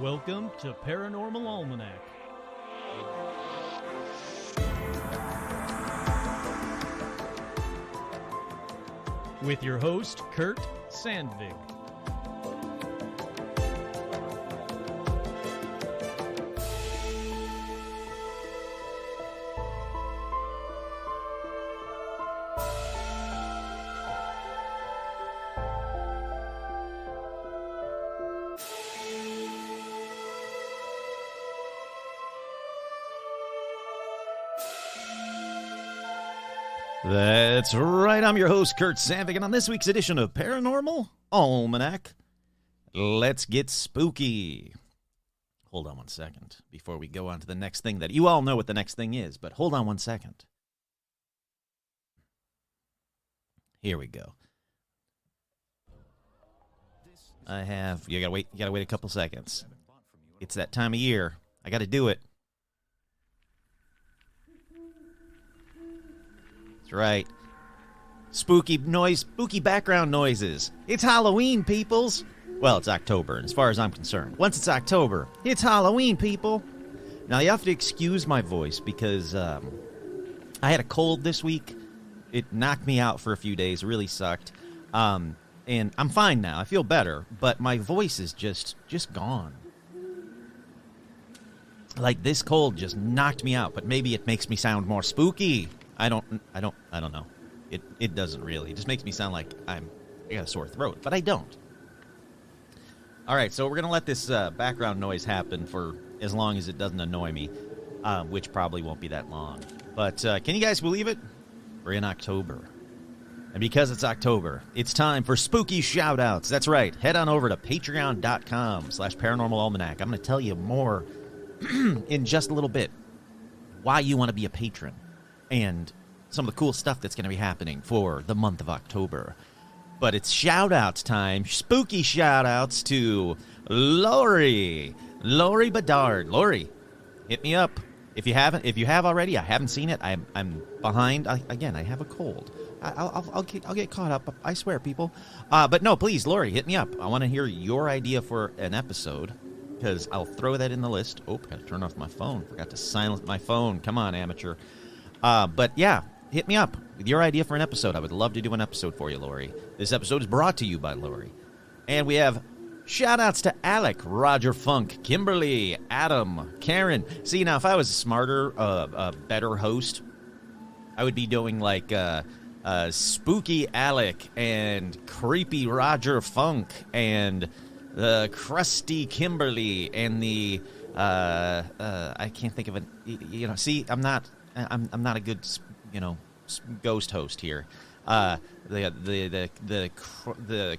Welcome to Paranormal Almanac. With your host, Kurt Sandvig. That's right, I'm your host, Kurt Sandvig, and on this week's edition of Paranormal Almanac, let's get spooky. Hold on one second before we go on to the next thing that you all know what the next thing is, but hold on one second. Here we go. You gotta wait a couple seconds. It's that time of year. I gotta do it. Right. Spooky background noises. It's Halloween, peoples. Well, it's October, and as far as I'm concerned. Once it's October, it's Halloween, people. Now, you have to excuse my voice because I had a cold this week. It knocked me out for a few days. It really sucked. And I'm fine now. I feel better, but my voice is just gone. Like, this cold just knocked me out, but maybe it makes me sound more spooky. I don't know. It doesn't really. It just makes me sound like I got a sore throat, but I don't. All right, so we're going to let this background noise happen for as long as it doesn't annoy me, which probably won't be that long. But can you guys believe it? We're in October. And because it's October, it's time for spooky shout-outs. That's right. Head on over to patreon.com/paranormalalmanac. I'm going to tell you more in just a little bit why you want to be a patron. And some of the cool stuff that's going to be happening for the month of October. But it's shout-outs time. Spooky shout-outs to Lori Bedard. Lori, hit me up. If you have already, I haven't seen it. I'm behind. I have a cold. I'll get caught up. I swear, people. But no, please, Lori, hit me up. I want to hear your idea for an episode, because I'll throw that in the list. Oh, got to turn off my phone. Forgot to silence my phone. Come on, amateur. But yeah, hit me up with your idea for an episode. I would love to do an episode for you, Lori. This episode is brought to you by Lori. And we have shout-outs to Alec, Roger Funk, Kimberly, Adam, Karen. See, now, if I was a smarter, better host, I would be doing like Spooky Alec and Creepy Roger Funk and the Crusty Kimberly and the I can't think of it. See, I'm not a good, ghost host here. The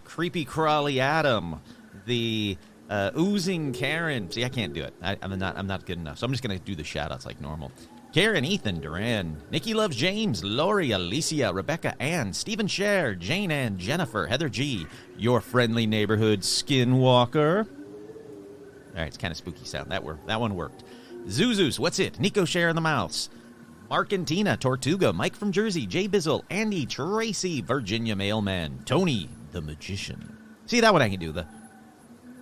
creepy crawly Adam, the oozing Karen. See, I can't do it. I'm not good enough. So I'm just gonna do the shout-outs like normal. Karen, Ethan, Duran, Nikki Loves James, Lori, Alicia, Rebecca, Ann, Stephen Scher, Jane Ann, Jennifer, Heather G, your friendly neighborhood Skinwalker. All right, it's kind of spooky sound. That one worked. Zuzus, what's it? Nico Share in the Mouse. Mark and Tina, Tortuga, Mike from Jersey, Jay Bizzle, Andy, Tracy, Virginia Mailman, Tony, the Magician. See, that one I can do, the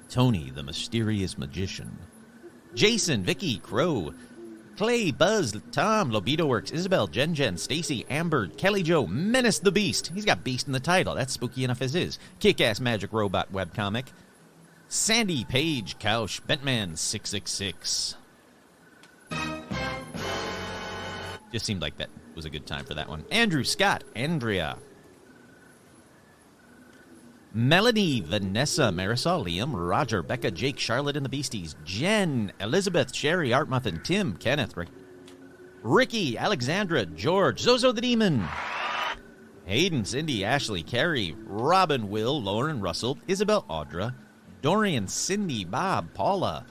Tony, the Mysterious Magician. Jason, Vicky, Crow, Clay, Buzz, Tom, Lobito Works, Isabel, Jen, Stacy, Amber, Kelly Joe, Menace the Beast. He's got Beast in the title. That's spooky enough as is. Kick-Ass Magic Robot webcomic. Sandy, Page, Couch, Bentman, 666. Just seemed like that was a good time for that one. Andrew, Scott, Andrea, Melanie, Vanessa, Marisol, Liam, Roger, Becca, Jake, Charlotte and the Beasties, Jen, Elizabeth, Sherry, Art Muffin, Tim, Kenneth, Ricky, Alexandra, George, Zozo the Demon, Hayden, Cindy, Ashley, Carrie, Robin, Will, Lauren, Russell, Isabel, Audra, Dorian, Cindy, Bob, Paula,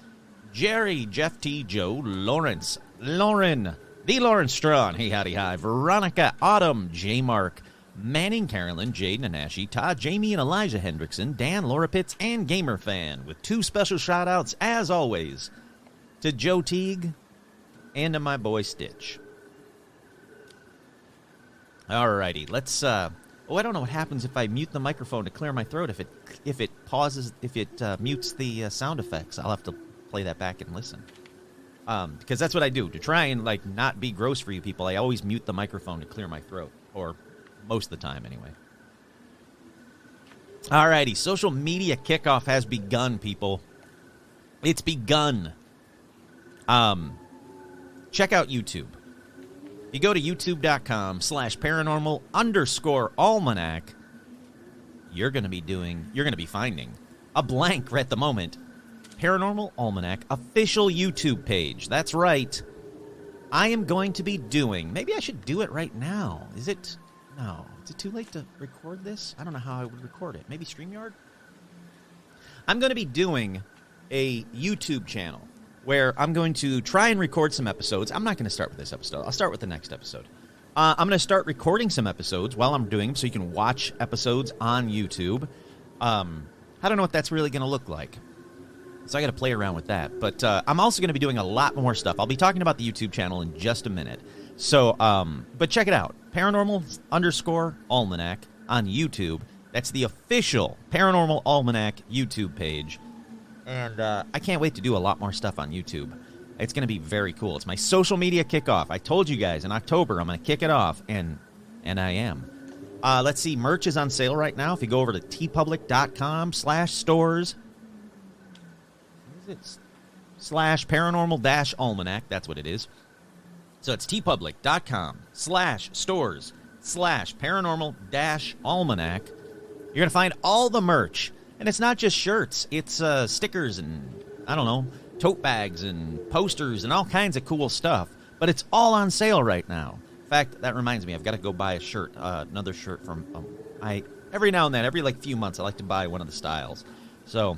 Jerry, Jeff T, Joe, Lawrence, Lauren, the Lawrence Strawn, hey howdy hi, Veronica, Autumn, J Mark, Manning, Carolyn, Jade, Nanashi, Todd, Jamie, and Elijah Hendrickson, Dan, Laura Pitts, and Gamer Fan, with 2 special shout-outs, as always, to Joe Teague and to my boy Stitch. Alrighty, let's, I don't know what happens if I mute the microphone to clear my throat, if it pauses, if it mutes the sound effects. I'll have to play that back and listen. Because that's what I do. To try and, like, not be gross for you people, I always mute the microphone to clear my throat. Or most of the time, anyway. Alrighty, social media kickoff has begun, people. It's begun. Check out YouTube. You go to youtube.com/paranormal_almanac. You're going to be finding a blank right at the moment. Paranormal Almanac official YouTube page. That's right. I am going to be doing, maybe I should do it right now. No. Is it too late to record this? I don't know how I would record it. Maybe StreamYard? I'm going to be doing a YouTube channel where I'm going to try and record some episodes. I'm not going to start with this episode. I'll start with the next episode. I'm going to start recording some episodes while I'm doing them so you can watch episodes on YouTube. I don't know what that's really going to look like. So I got to play around with that. But I'm also going to be doing a lot more stuff. I'll be talking about the YouTube channel in just a minute. So, but check it out. Paranormal_Almanac on YouTube. That's the official Paranormal Almanac YouTube page. And I can't wait to do a lot more stuff on YouTube. It's going to be very cool. It's my social media kickoff. I told you guys in October I'm going to kick it off, and I am. Let's see. Merch is on sale right now. If you go over to tpublic.com/stores. What is it? /paranormal-almanac. That's what it is. So it's tpublic.com/stores/paranormal-almanac. You're going to find all the merch. And it's not just shirts. It's stickers and, I don't know, tote bags and posters and all kinds of cool stuff. But it's all on sale right now. In fact, that reminds me, I've got to go buy a shirt, another shirt from, every now and then, every few months, I like to buy one of the styles. So,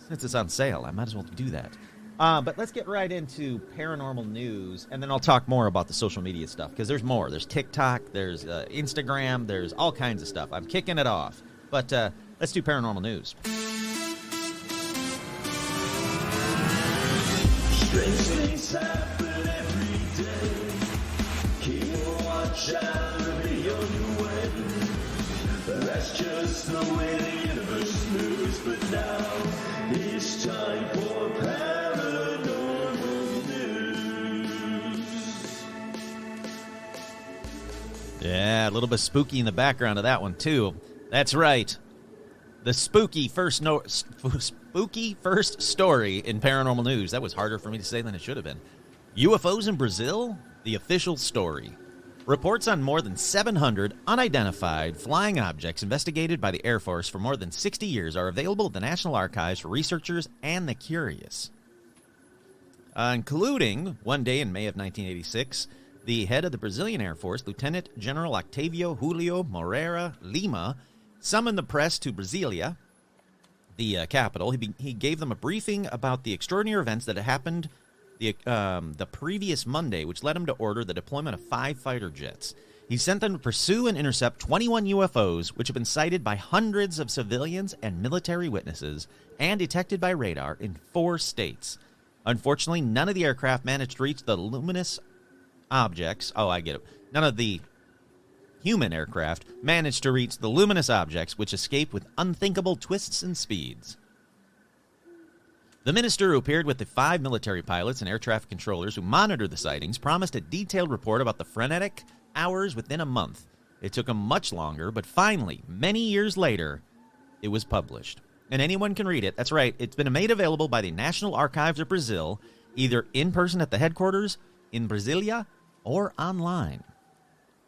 since it's on sale, I might as well do that. But let's get right into paranormal news, and then I'll talk more about the social media stuff, because there's more. There's TikTok, there's Instagram, there's all kinds of stuff. I'm kicking it off. But let's do paranormal news. Strange things happen every day. Keep a watch out, be on your way. That's just the way the universe moves. But now it's time for paranormal news. Yeah, a little bit spooky in the background of that one, too. That's right. The spooky first story in paranormal news. That was harder for me to say than it should have been. UFOs in Brazil, the official story. Reports on more than 700 unidentified flying objects investigated by the Air Force for more than 60 years are available at the National Archives for researchers and the curious. Including, one day in May of 1986, the head of the Brazilian Air Force, Lieutenant General Octavio Julio Moreira Lima, summoned the press to Brasilia, the capital. He gave them a briefing about the extraordinary events that had happened the previous Monday, which led him to order the deployment of 5 fighter jets. He sent them to pursue and intercept 21 UFOs, which have been sighted by hundreds of civilians and military witnesses and detected by radar in 4 states. Unfortunately, none of the aircraft managed to reach the luminous objects. Oh, I get it. None of the human aircraft managed to reach the luminous objects, which escaped with unthinkable twists and speeds. The minister, who appeared with the 5 military pilots and air traffic controllers who monitored the sightings, promised a detailed report about the frenetic hours within a month. It took him much longer, but finally, many years later, it was published. And anyone can read it. That's right. It's been made available by the National Archives of Brazil, either in person at the headquarters in Brasilia or online.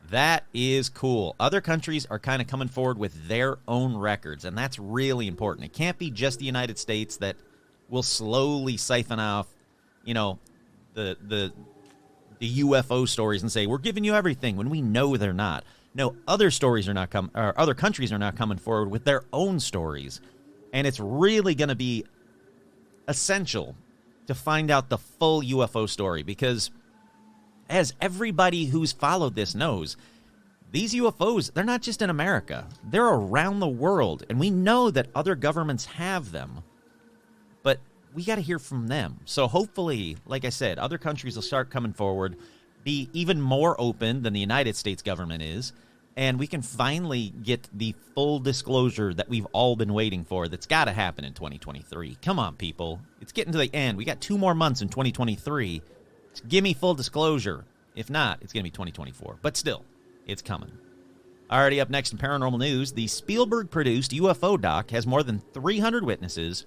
That is cool. Other countries are kind of coming forward with their own records, and that's really important. It can't be just the United States that will slowly siphon off, the UFO stories and say, we're giving you everything when we know they're not. No, other stories are not other countries are not coming forward with their own stories. And it's really going to be essential to find out the full UFO story, because as everybody who's followed this knows, these UFOs, they're not just in America. They're around the world, and we know that other governments have them, but we got to hear from them. So hopefully, like I said, other countries will start coming forward, be even more open than the United States government is, and we can finally get the full disclosure that we've all been waiting for that's got to happen in 2023. Come on, people. It's getting to the end. We got 2 more months in 2023. Give me full disclosure. If not, it's going to be 2024. But still, it's coming. Already up next in paranormal news, the Spielberg-produced UFO doc has more than 300 witnesses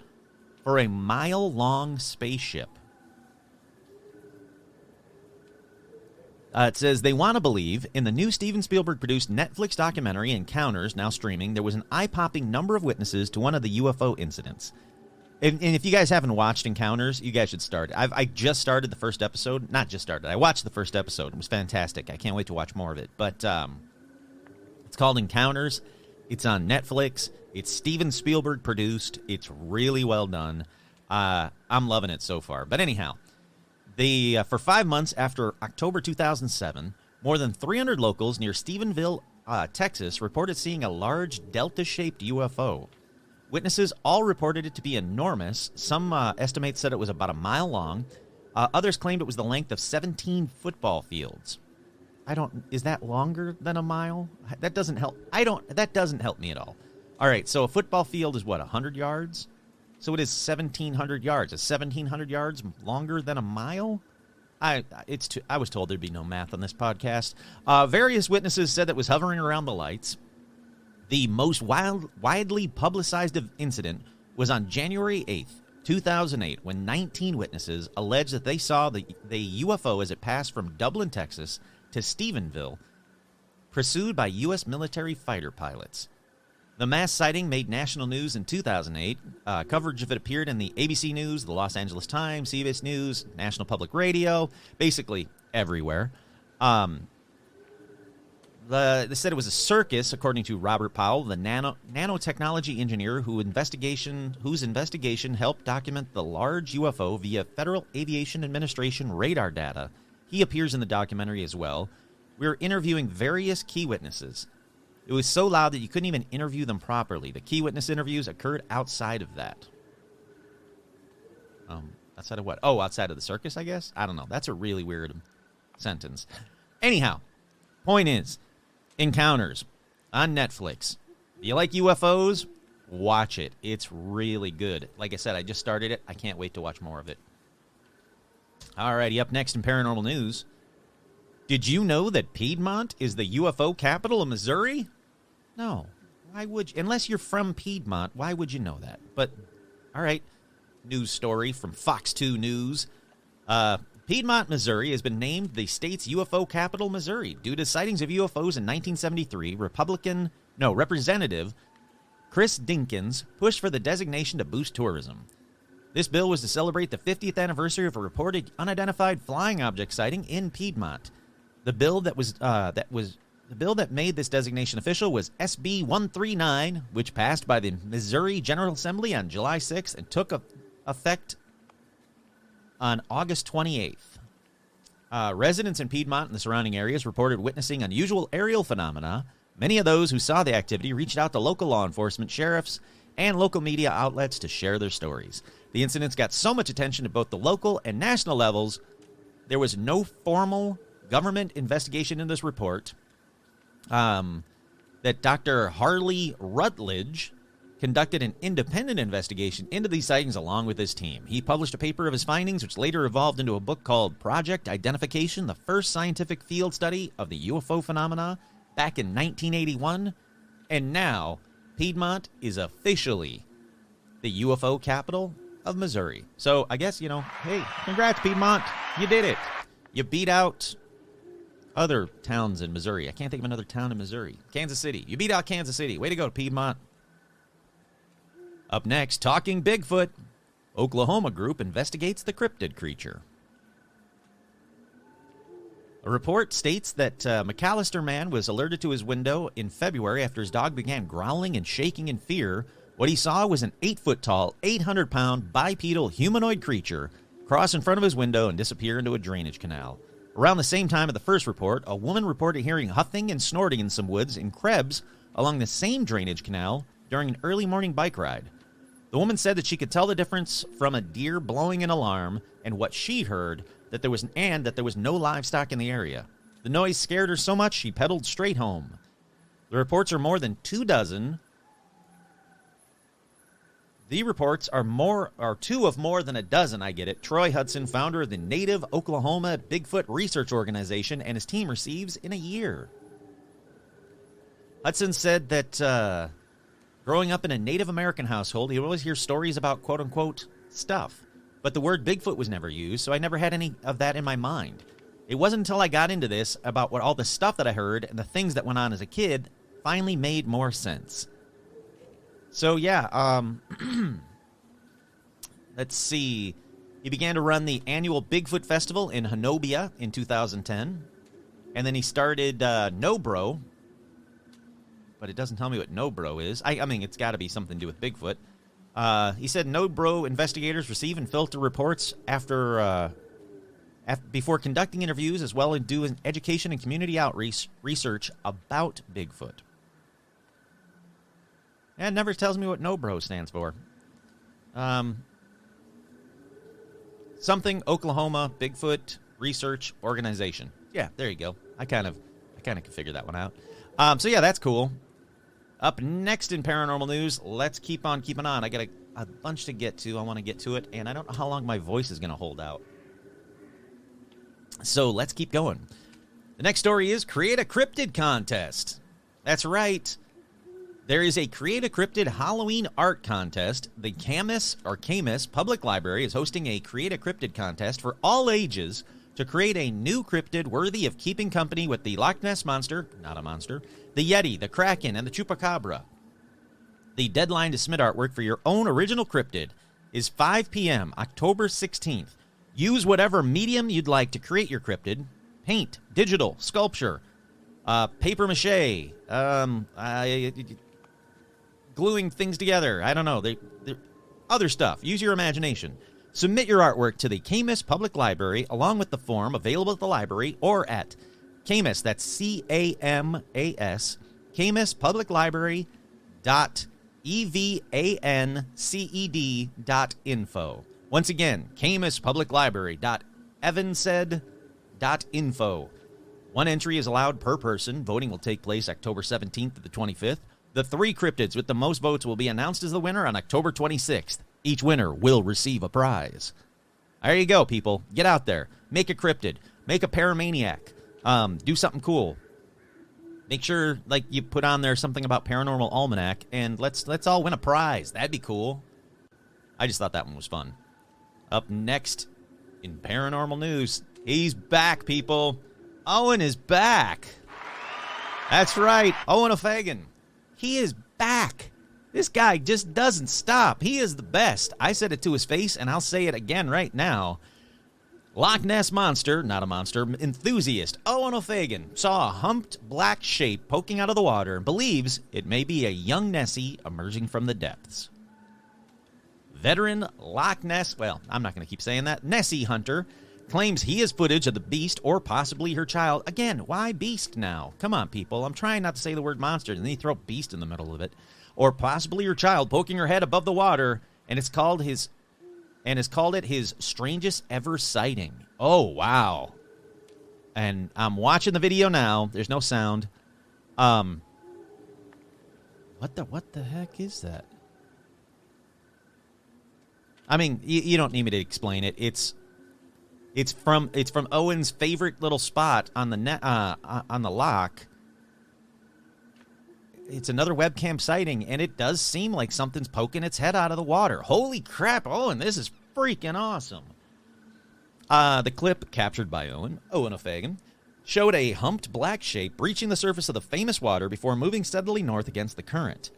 for a mile-long spaceship. It says they want to believe in the new Steven Spielberg-produced Netflix documentary Encounters, now streaming, there was an eye-popping number of witnesses to one of the UFO incidents. And if you guys haven't watched Encounters, you guys should start. I just started the first episode. Not just started. I watched the first episode. It was fantastic. I can't wait to watch more of it. But it's called Encounters. It's on Netflix. It's Steven Spielberg produced. It's really well done. I'm loving it so far. But anyhow, for 5 months after October 2007, more than 300 locals near Stephenville, Texas, reported seeing a large delta-shaped UFO. Witnesses all reported it to be enormous. Some estimates said it was about a mile long. Others claimed it was the length of 17 football fields. Is that longer than a mile? That doesn't help. That doesn't help me at all. All right, so a football field is what, 100 yards? So it is 1,700 yards. Is 1,700 yards longer than a mile? I was told there'd be no math on this podcast. Various witnesses said that it was hovering around the lights. The most widely publicized incident was on January 8th, 2008, when 19 witnesses alleged that they saw the UFO as it passed from Dublin, Texas, to Stephenville, pursued by U.S. military fighter pilots. The mass sighting made national news in 2008. Coverage of it appeared in the ABC News, the Los Angeles Times, CBS News, National Public Radio, basically everywhere. They said it was a circus, according to Robert Powell, the nanotechnology engineer whose investigation helped document the large UFO via Federal Aviation Administration radar data. He appears in the documentary as well. We're interviewing various key witnesses. It was so loud that you couldn't even interview them properly. The key witness interviews occurred outside of that. Outside of what? Oh, outside of the circus, I guess? I don't know. That's a really weird sentence. Anyhow, point is, Encounters on Netflix. If you like UFOs, watch it. It's really good. Like I said, I just started it. I can't wait to watch more of it. Alrighty, up next in paranormal news. Did you know that Piedmont is the UFO capital of Missouri? No. Why would you? Unless you're from Piedmont, why would you know that? But, all right, news story from Fox 2 News. Piedmont, Missouri has been named the state's UFO capital, Missouri, due to sightings of UFOs in 1973. Representative Chris Dinkins pushed for the designation to boost tourism. This bill was to celebrate the 50th anniversary of a reported unidentified flying object sighting in Piedmont. The bill that made this designation official was SB 139, which passed by the Missouri General Assembly on July 6th and took effect on August 28th. Residents in Piedmont and the surrounding areas reported witnessing unusual aerial phenomena. Many of those who saw the activity reached out to local law enforcement, sheriffs, and local media outlets to share their stories. The incidents got so much attention at both the local and national levels, there was no formal government investigation in this report. That Dr. Harley Rutledge conducted an independent investigation into these sightings along with his team. He published a paper of his findings, which later evolved into a book called Project Identification, the first scientific field study of the UFO phenomena, back in 1981. And now, Piedmont is officially the UFO capital of Missouri. So I guess, hey, congrats, Piedmont. You did it. You beat out other towns in Missouri. I can't think of another town in Missouri. Kansas City. You beat out Kansas City. Way to go, Piedmont. Up next, Talking Bigfoot. Oklahoma group investigates the cryptid creature. A report states that McAllister man was alerted to his window in February after his dog began growling and shaking in fear. What he saw was an 8-foot-tall, 800-pound bipedal humanoid creature cross in front of his window and disappear into a drainage canal. Around the same time of the first report, a woman reported hearing huffing and snorting in some woods in Krebs along the same drainage canal during an early morning bike ride. The woman said that she could tell the difference from a deer blowing an alarm and what she heard, that there was no livestock in the area. The noise scared her so much she pedaled straight home. The reports are more than 24. The reports are two of more than a dozen, I get it. Troy Hudson, founder of the Native Oklahoma Bigfoot Research Organization, and his team receives in a year. Hudson said that growing up in a Native American household, he would always hear stories about quote-unquote stuff. But the word Bigfoot was never used, so I never had any of that in my mind. It wasn't until I got into this about what all the stuff that I heard and the things that went on as a kid finally made more sense. So, yeah, let's see. He began to run the annual Bigfoot Festival in Honobia in 2010. And then he started NoBro. But it doesn't tell me what NoBro is. I mean, it's got to be something to do with Bigfoot. He said NoBro investigators receive and filter reports before conducting interviews, as well as doing education and community outreach research about Bigfoot. And it never tells me what NoBro stands for. Something Oklahoma Bigfoot Research Organization. Yeah, there you go. I kind of can figure that one out. So yeah, that's cool. Up next in paranormal news, let's keep on keeping on. I got a bunch to get to. I want to get to it, and I don't know how long my voice is going to hold out. So let's keep going. The next story is Create a Cryptid Contest. That's right. There is a Create a Cryptid Halloween art contest. The Camas Public Library is hosting a Create a Cryptid contest for all ages to create a new cryptid worthy of keeping company with the Loch Ness Monster, not a monster, the Yeti, the Kraken, and the Chupacabra. The deadline to submit artwork for your own original cryptid is 5 p.m., October 16th. Use whatever medium you'd like to create your cryptid. Paint, digital, sculpture, paper mache, gluing things together. I don't know. They're other stuff. Use your imagination. Submit your artwork to the Camas Public Library along with the form available at the library or at Camas, that's C-A-M-A-S, Camas Public Library .evanced.info. Once again, Camas Public Library .evanced.info. One entry is allowed per person. Voting will take place October 17th to the 25th. The 3 cryptids with the most votes will be announced as the winner on October 26th. Each winner will receive a prize. There you go, people. Get out there. Make a cryptid. Make a paramaniac. Do something cool. Make sure, like, you put on there something about Paranormal Almanac, and let's all win a prize. That'd be cool. I just thought that one was fun. Up next in paranormal news, he's back, people. Owen is back. That's right, Owen O'Fagan. He is back. This guy just doesn't stop. He is the best. I said it to his face, and I'll say it again right now. Loch Ness Monster, not a monster, enthusiast Owen O'Fagan saw a humped black shape poking out of the water and believes it may be a young Nessie emerging from the depths. Veteran Loch Ness, well, I'm not going to keep saying that, Nessie hunter claims he has footage of the beast or possibly her child. Again, why beast now? Come on, people. I'm trying not to say the word monster, and then you throw beast in the middle of it. Or possibly her child poking her head above the water, and has called it his strangest ever sighting. Oh, wow. And I'm watching the video now. There's no sound. What the heck is that? I mean, you don't need me to explain it. It's from Owen's favorite little spot on the loch. It's another webcam sighting, and it does seem like something's poking its head out of the water. Holy crap, Owen, this is freaking awesome. The clip, captured by Owen O'Fagan, showed a humped black shape breaching the surface of the famous water before moving steadily north against the current.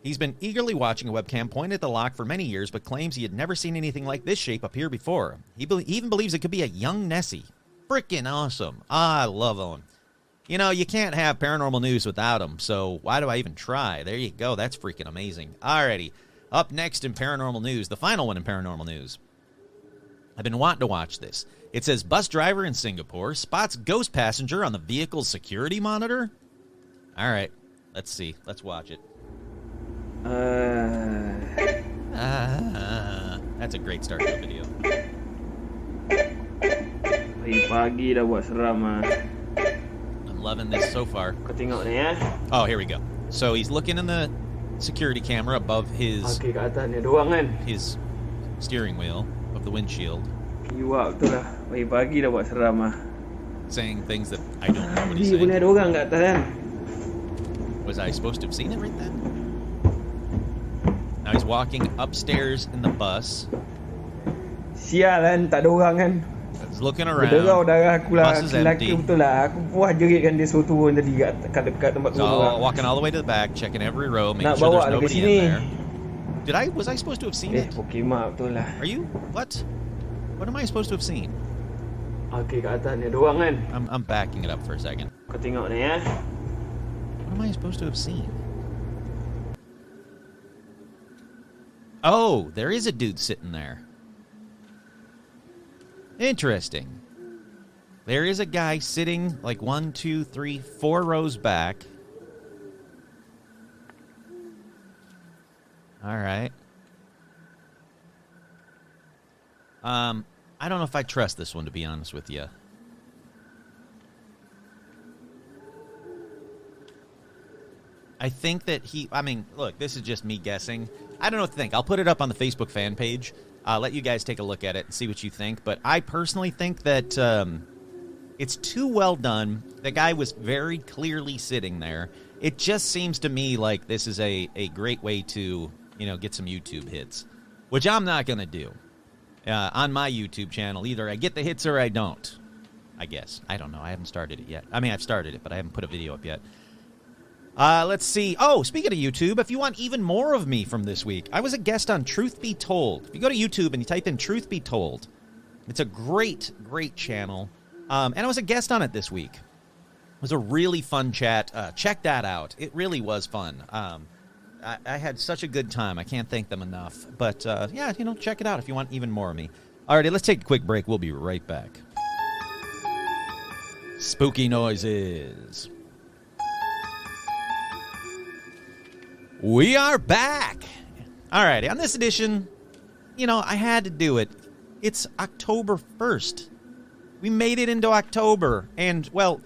He's been eagerly watching a webcam pointed at the loch for many years, but claims he had never seen anything like this shape appear before. He even believes it could be a young Nessie. Freaking awesome. I love Owen. You know, you can't have paranormal news without him, so why do I even try? There you go. That's freaking amazing. Alrighty. Up next in paranormal news, the final one in paranormal news. I've been wanting to watch this. It says bus driver in Singapore spots ghost passenger on the vehicle's security monitor. All right. Let's see. Let's watch it. That's a great start to the video. Pagi dah buat seram ah. loving this so far. Kau tengok ni ya. Oh, here we go. So he's looking in the security camera above his Okey, kat atas ni ada orang kan. his steering wheel of the windshield, Kiwak betul lah. Pagi-pagi dah buat seram lah. saying things that I don't know what he's Ni pun saying. ada orang kat atas kan. Was I supposed to have seen it right then? Now he's walking upstairs in the bus. Sial kan, tak ada orang kan. He's looking Berderau around. darah aku lah. Bus is Lelaki empty. betul lah. Aku puas jeritkan dia suruh turun tadi kat dekat tempat So turun orang. walking all the way to the back, checking every row, making Nak sure bawa there's dia ke nobody sini. in there. Was I supposed to have seen it? Pokemon betul lah. Are you? What? What am I supposed to have seen? Okey, kat atas ni ada orang kan. I'm backing it up for a second. Kau tengok ni ya. What am I supposed to have seen? Oh, there is a dude sitting there. Interesting. There is a guy sitting like 1, 2, 3, 4 rows back. All right. I don't know if I trust this one, to be honest with you. I think that look, this is just me guessing. I don't know what to think. I'll put it up on the Facebook fan page. Let you guys take a look at it and see what you think. But I personally think that it's too well done. The guy was very clearly sitting there. It just seems to me like this is a great way to, get some YouTube hits, which I'm not going to do on my YouTube channel. Either I get the hits or I don't, I guess. I don't know. I haven't started it yet. I mean, I've started it, but I haven't put a video up yet. Let's see. Oh, speaking of YouTube, if you want even more of me from this week, I was a guest on Truth Be Told. If you go to YouTube and you type in Truth Be Told, it's a great, great channel. And I was a guest on it this week. It was a really fun chat. Check that out. It really was fun. I had such a good time. I can't thank them enough. But, yeah, check it out if you want even more of me. Alrighty, let's take a quick break. We'll be right back. Spooky noises. We are back. All right, on this edition, I had to do it. It's October 1st. We made it into October. And, well,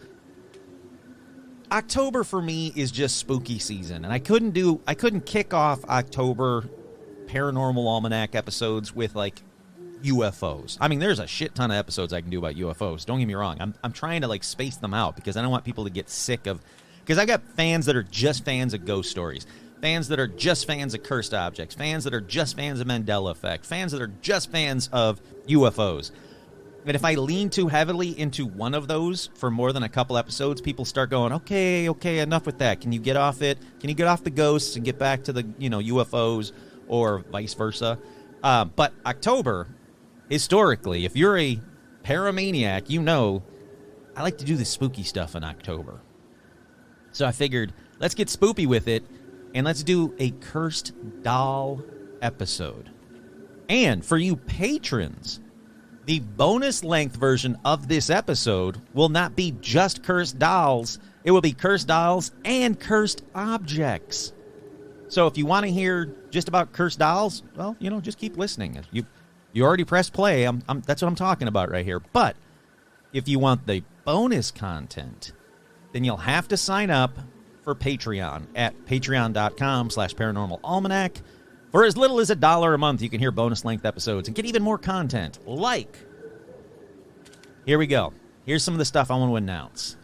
October for me is just spooky season. And I couldn't kick off October Paranormal Almanac episodes with, like, UFOs. I mean, there's a shit ton of episodes I can do about UFOs. Don't get me wrong. I'm trying to, like, space them out because I don't want people to get sick of... Because I got fans that are just fans of ghost stories. Fans that are just fans of cursed objects, fans that are just fans of Mandela Effect, fans that are just fans of UFOs. And if I lean too heavily into one of those for more than a couple episodes, people start going, okay, enough with that. Can you get off it? Can you get off the ghosts and get back to the, UFOs or vice versa? But October, historically, if you're a paramaniac, I like to do the spooky stuff in October. So I figured, let's get spoopy with it. And let's do a Cursed Doll episode. And for you patrons, the bonus length version of this episode will not be just Cursed Dolls. It will be Cursed Dolls and Cursed Objects. So if you want to hear just about Cursed Dolls, well, just keep listening. You already pressed play. That's what I'm talking about right here. But if you want the bonus content, then you'll have to sign up for Patreon at patreon.com/paranormalalmanac. For as little as $1 a month, you can hear bonus length episodes and get even more content. Here we go. Here's some of the stuff I want to announce.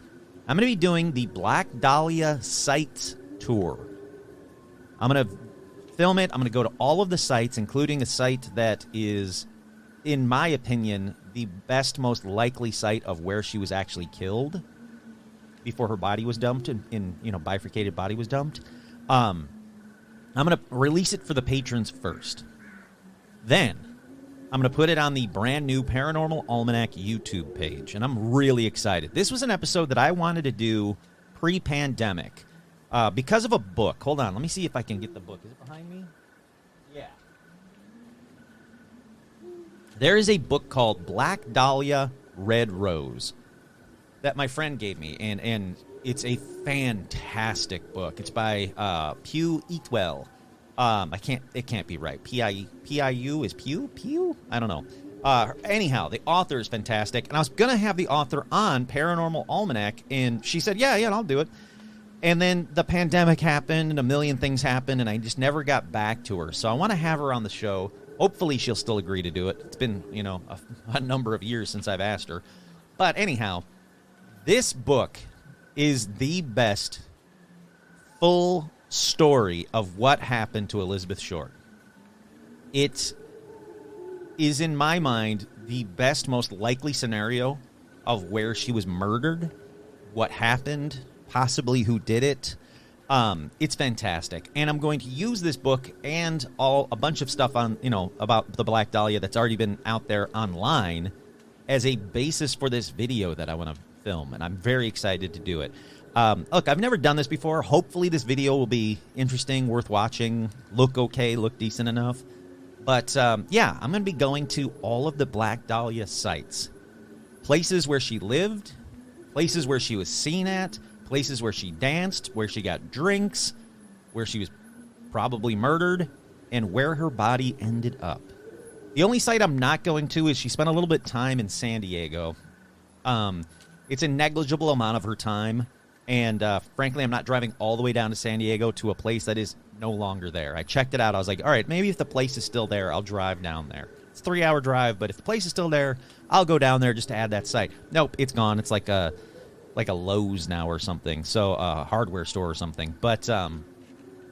I'm going to be doing the Black Dahlia Sites Tour. I'm going to film it. I'm going to go to all of the sites, including a site that is, in my opinion, the best, most likely site of where she was actually killed before her body was dumped, bifurcated body was dumped. I'm going to release it for the patrons first. Then, I'm going to put it on the brand new Paranormal Almanac YouTube page, and I'm really excited. This was an episode that I wanted to do pre-pandemic because of a book. Hold on, let me see if I can get the book. Is it behind me? Yeah. There is a book called Black Dahlia, Red Rose that my friend gave me, and it's a fantastic book. It's by Pew Eatwell. It can't be right. P-I-U is Pew? I don't know. Anyhow, the author is fantastic, and I was gonna have the author on Paranormal Almanac, and she said, "Yeah, I'll do it." And then the pandemic happened, and a million things happened, and I just never got back to her. So I want to have her on the show. Hopefully, she'll still agree to do it. It's been, a number of years since I've asked her. But anyhow, this book is the best full story of what happened to Elizabeth Short. It is, in my mind, the best, most likely scenario of where she was murdered, what happened, possibly who did it. It's fantastic, and I'm going to use this book and a bunch of stuff on about the Black Dahlia that's already been out there online as a basis for this video that I want to film, and I'm very excited to do it. Look, I've never done this before. Hopefully this video will be interesting, worth watching, look okay, look decent enough. But yeah, I'm going to be going to all of the Black Dahlia sites, places where she lived, places where she was seen at, places where she danced, where she got drinks, where she was probably murdered, and where her body ended up. The only site I'm not going to is she spent a little bit of time in San Diego. It's a negligible amount of her time, and frankly, I'm not driving all the way down to San Diego to a place that is no longer there. I checked it out. I was like, all right, maybe if the place is still there, I'll drive down there. It's a 3-hour drive, but if the place is still there, I'll go down there just to add that site. Nope, it's gone. It's like a Lowe's now or something, so a hardware store or something. But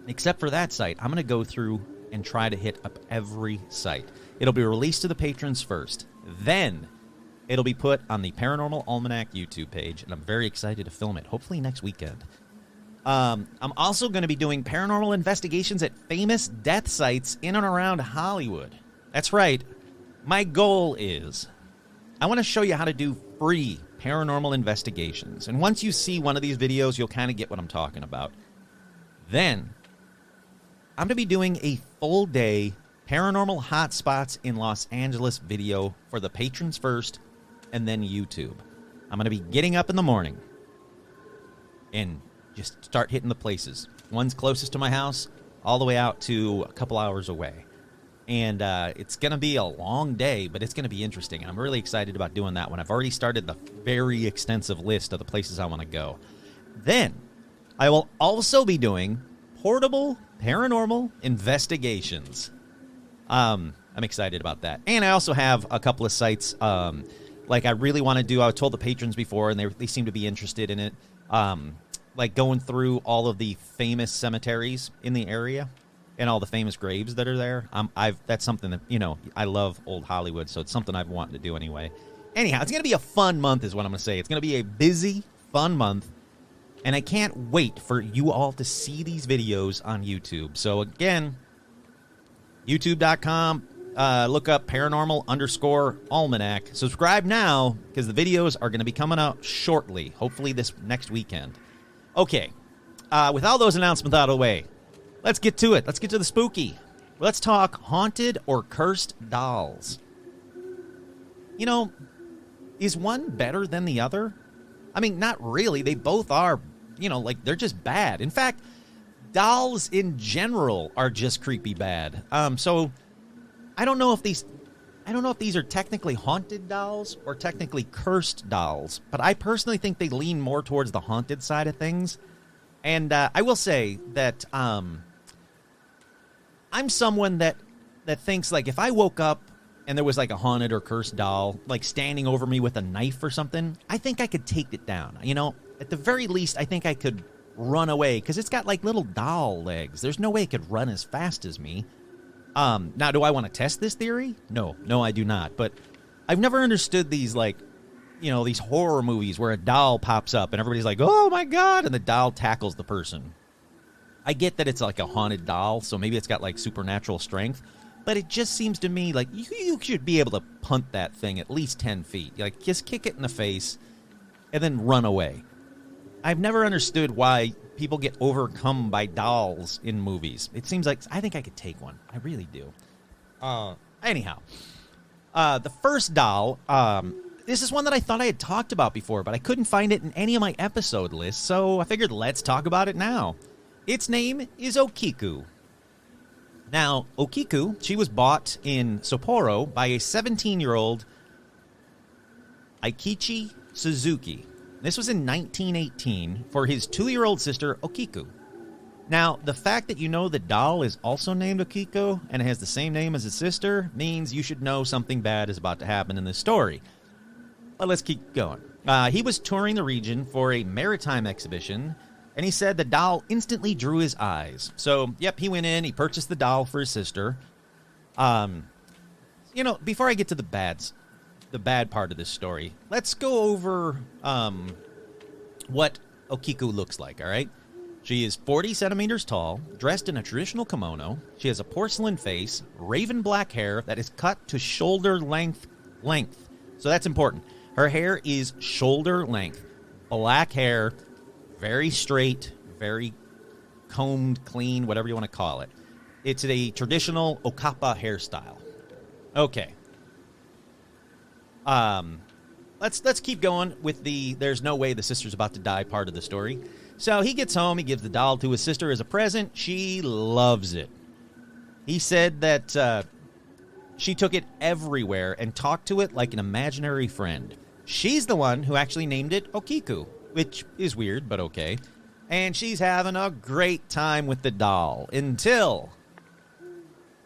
except for that site, I'm going to go through and try to hit up every site. It'll be released to the patrons first. Then it'll be put on the Paranormal Almanac YouTube page, and I'm very excited to film it, hopefully next weekend. I'm also going to be doing paranormal investigations at famous death sites in and around Hollywood. That's right. My goal is I want to show you how to do free paranormal investigations. And once you see one of these videos, you'll kind of get what I'm talking about. Then I'm going to be doing a full day paranormal hotspots in Los Angeles video for the patrons first, and then YouTube. I'm going to be getting up in the morning and just start hitting the places. One's closest to my house, all the way out to a couple hours away. And it's going to be a long day, but it's going to be interesting. I'm really excited about doing that one. I've already started the very extensive list of the places I want to go. Then I will also be doing portable paranormal investigations. I'm excited about that. And I also have a couple of sites like I really want to do. I told the patrons before, and they seem to be interested in it. Like going through all of the famous cemeteries in the area and all the famous graves that are there. That's something that, I love old Hollywood, so it's something I've wanted to do anyway. Anyhow, it's going to be a fun month is what I'm going to say. It's going to be a busy, fun month, and I can't wait for you all to see these videos on YouTube. So again, youtube.com, look up paranormal_almanac. Subscribe now, because the videos are going to be coming out shortly, hopefully this next weekend. Okay, with all those announcements out of the way, let's get to it. Let's get to the spooky. Let's talk haunted or cursed dolls. Is one better than the other? I mean, not really. They both are, they're just bad. In fact, dolls in general are just creepy bad. So I don't know if these are technically haunted dolls or technically cursed dolls, but I personally think they lean more towards the haunted side of things. And I will say that I'm someone that thinks, like, if I woke up and there was like a haunted or cursed doll like standing over me with a knife or something, I think I could take it down. At the very least, I think I could run away, because it's got like little doll legs. There's no way it could run as fast as me. Now, do I want to test this theory? No, I do not. But I've never understood these, these horror movies where a doll pops up and everybody's like, oh my God, and the doll tackles the person. I get that it's like a haunted doll, so maybe it's got like supernatural strength, but it just seems to me like you should be able to punt that thing at least 10 feet. Like, just kick it in the face and then run away. I've never understood why people get overcome by dolls in movies. It seems like I think I could take one. I really do. Anyhow, the first doll, this is one that I thought I had talked about before, but I couldn't find it in any of my episode lists, so I figured let's talk about it now. Its name is Okiku. Now, Okiku, she was bought in Sapporo by a 17-year-old Aikichi Suzuki. This was in 1918 for his 2-year-old sister, Okiku. Now, the fact that you know the doll is also named Okiku and has the same name as his sister means you should know something bad is about to happen in this story. But let's keep going. He was touring the region for a maritime exhibition, and he said the doll instantly drew his eyes. So, yep, he went in, he purchased the doll for his sister. Before I get to the bad part of this story, let's go over what Okiku looks like, all right? She is 40 centimeters tall, dressed in a traditional kimono. She has a porcelain face, raven black hair that is cut to shoulder length. So that's important. Her hair is shoulder length. Black hair, very straight, very combed, clean, whatever you want to call it. It's a traditional Okappa hairstyle. Okay. Let's keep going with the there's no way the sister's about to die part of the story. So he gets home, he gives the doll to his sister as a present. She loves it. He said that she took it everywhere and talked to it like an imaginary friend. She's the one who actually named it Okiku, which is weird, but okay. And she's having a great time with the doll until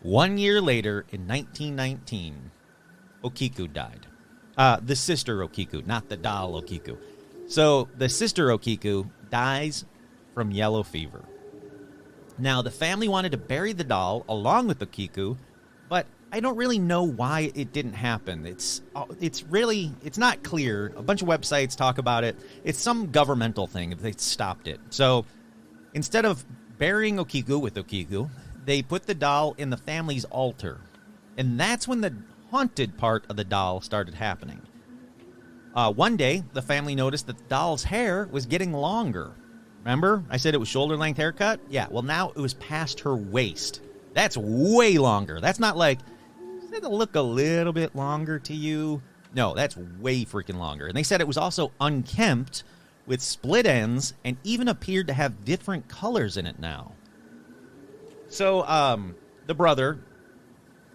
1 year later in 1919, Okiku died. The sister Okiku, not the doll Okiku. So the sister Okiku dies from yellow fever. Now, the family wanted to bury the doll along with Okiku, but I don't really know why it didn't happen. It's not clear. A bunch of websites talk about it. It's some governmental thing if they stopped it. So instead of burying Okiku with Okiku, they put the doll in the family's altar. And that's when the haunted part of the doll started happening. One day, the family noticed that the doll's hair was getting longer. Remember? I said it was shoulder-length haircut? Yeah, well, now it was past her waist. That's way longer. That's not like, does it look a little bit longer to you? No, that's way freaking longer. And they said it was also unkempt with split ends and even appeared to have different colors in it now. So, the brother,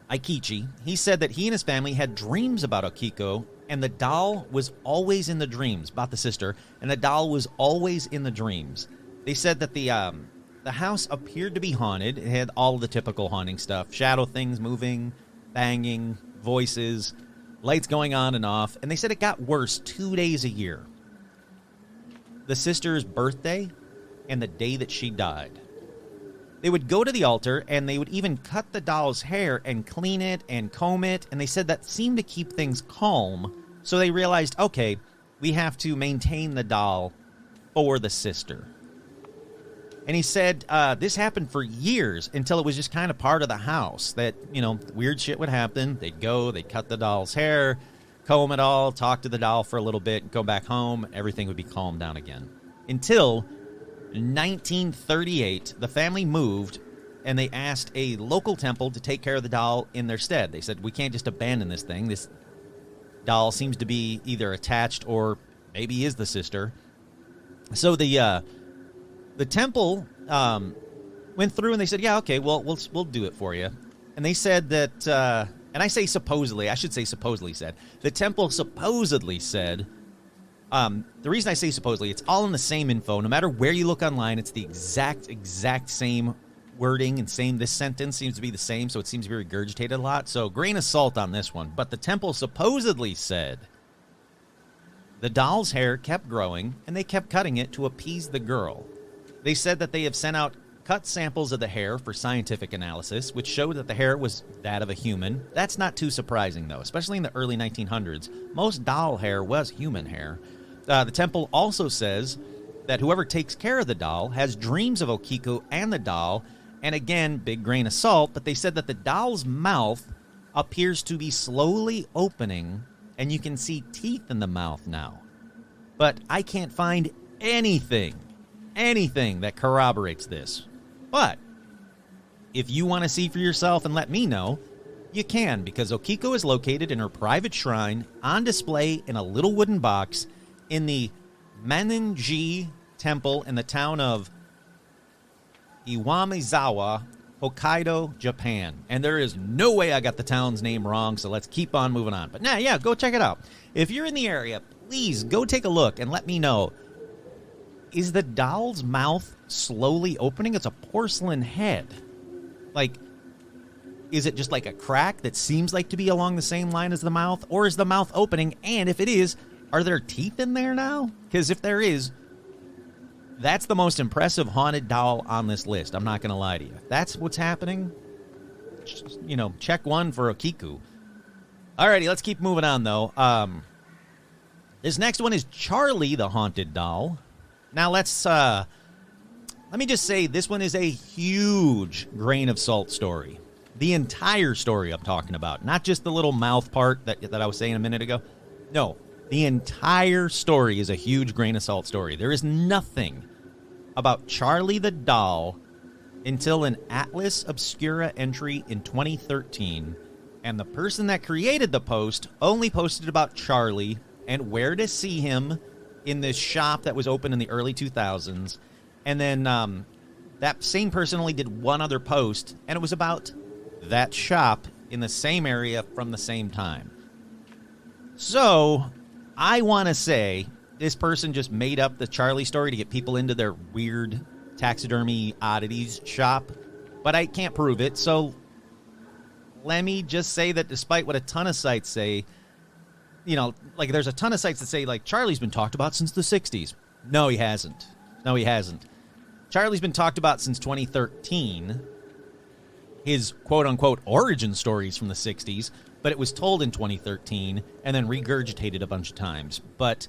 Aikichi, he said that he and his family had dreams about Okiku, and the doll was always in the dreams, about the sister, and the doll was always in the dreams. They said that the house appeared to be haunted. It had all the typical haunting stuff, shadow things moving, banging, voices, lights going on and off, and they said it got worse 2 days a year. The sister's birthday and the day that she died. They would go to the altar, and they would even cut the doll's hair and clean it and comb it, and they said that seemed to keep things calm, so they realized, okay, we have to maintain the doll for the sister. And he said this happened for years until it was just kind of part of the house, that, weird shit would happen. They'd go, they'd cut the doll's hair, comb it all, talk to the doll for a little bit, go back home, everything would be calmed down again. Until 1938, the family moved, and they asked a local temple to take care of the doll in their stead. They said, we can't just abandon this thing. This doll seems to be either attached or maybe is the sister. So the temple went through, and they said, yeah, okay, well, we'll do it for you. And they said that, and I say supposedly, I should say supposedly said, the temple supposedly said, the reason I say supposedly, it's all in the same info. No matter where you look online, it's the exact same wording and this sentence seems to be the same, so it seems to be regurgitated a lot. So grain of salt on this one. But the temple supposedly said the doll's hair kept growing, and they kept cutting it to appease the girl. They said that they have sent out cut samples of the hair for scientific analysis, which showed that the hair was that of a human. That's not too surprising, though, especially in the early 1900s. Most doll hair was human hair. The temple also says that whoever takes care of the doll has dreams of Okiku and the doll, and again, big grain of salt, but they said that the doll's mouth appears to be slowly opening, and you can see teeth in the mouth now. But I can't find anything that corroborates this. But if you want to see for yourself and let me know, you can, because Okiku is located in her private shrine on display in a little wooden box in the Meninji Temple in the town of Iwamizawa Hokkaido, Japan. And there is no way I got the town's name wrong, so let's keep on moving on. But yeah, go check it out. If you're in the area, please go take a look and let me know. Is the doll's mouth slowly opening? It's a porcelain head. Like, is it just like a crack that seems like to be along the same line as the mouth? Or is the mouth opening? And if it is, are there teeth in there now? Because if there is, that's the most impressive haunted doll on this list. I'm not going to lie to you. That's what's happening. Just, check one for Okiku. Alrighty, let's keep moving on, though. This next one is Charlie the Haunted Doll. Now, let me just say, this one is a huge grain of salt story. The entire story I'm talking about. Not just the little mouth part that I was saying a minute ago. No, the entire story is a huge grain of salt story. There is nothing about Charlie the doll until an Atlas Obscura entry in 2013. And the person that created the post only posted about Charlie and where to see him in this shop that was open in the early 2000s. And then that same person only did one other post, and it was about that shop in the same area from the same time. So, I want to say this person just made up the Charlie story to get people into their weird taxidermy oddities shop, but I can't prove it, so let me just say that despite what a ton of sites say, there's a ton of sites that say, Charlie's been talked about since the 60s. No, he hasn't. Charlie's been talked about since 2013. His quote-unquote origin stories from the 60s, but it was told in 2013 and then regurgitated a bunch of times. But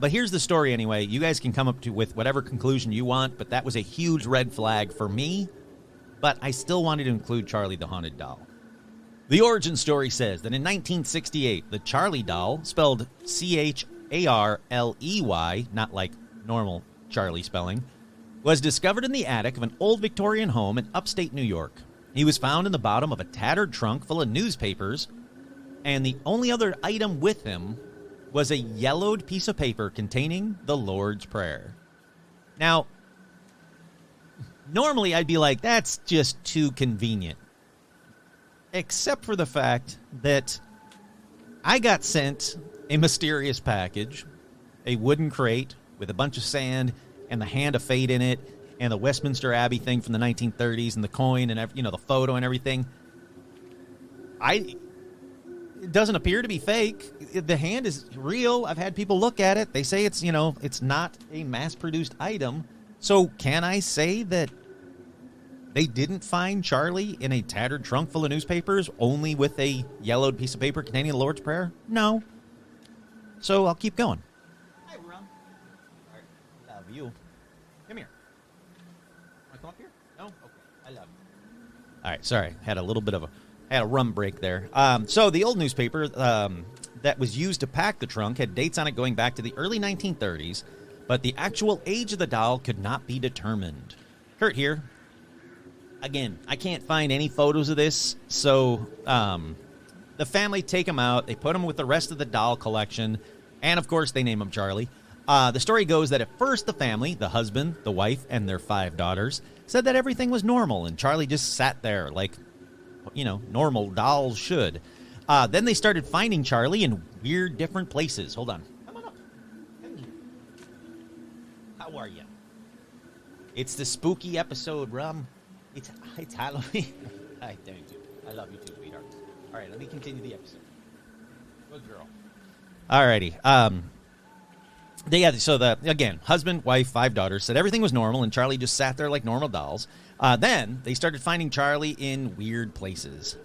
here's the story anyway. You guys can come up with whatever conclusion you want, but that was a huge red flag for me. But I still wanted to include Charlie the Haunted Doll. The origin story says that in 1968, the Charlie doll, spelled Charley, not like normal Charlie spelling, was discovered in the attic of an old Victorian home in upstate New York. He was found in the bottom of a tattered trunk full of newspapers, and the only other item with him was a yellowed piece of paper containing the Lord's Prayer. Now, normally I'd be like, that's just too convenient. Except for the fact that I got sent a mysterious package, a wooden crate with a bunch of sand and the Hand of Fate in it, and the Westminster Abbey thing from the 1930s, and the coin, and the photo and everything. It doesn't appear to be fake. The hand is real. I've had people look at it. They say it's not a mass-produced item. So can I say that they didn't find Charlie in a tattered trunk full of newspapers, only with a yellowed piece of paper containing the Lord's Prayer? No. So I'll keep going. Hi, Ron. All right. Love you. Come here. Want to come up here? No? Okay. I love you. All right. Sorry. Had a rum break there. So the old newspaper that was used to pack the trunk had dates on it going back to the early 1930s, but the actual age of the doll could not be determined. Kurt here. Again, I can't find any photos of this, so the family take him out. They put him with the rest of the doll collection, and of course they name him Charlie. The story goes that at first the family, the husband, the wife, and their 5 daughters, said that everything was normal, and Charlie just sat there like, normal dolls should. Then they started finding Charlie in weird different places. Hold on. Come on up. Come here. How are you? It's the spooky episode, Rum. It's Halloween. I thank you. I love you too, sweetheart. All right, let me continue the episode. Good girl. All righty. Again, husband, wife, 5 daughters said everything was normal, and Charlie just sat there like normal dolls. Then they started finding Charlie in weird places.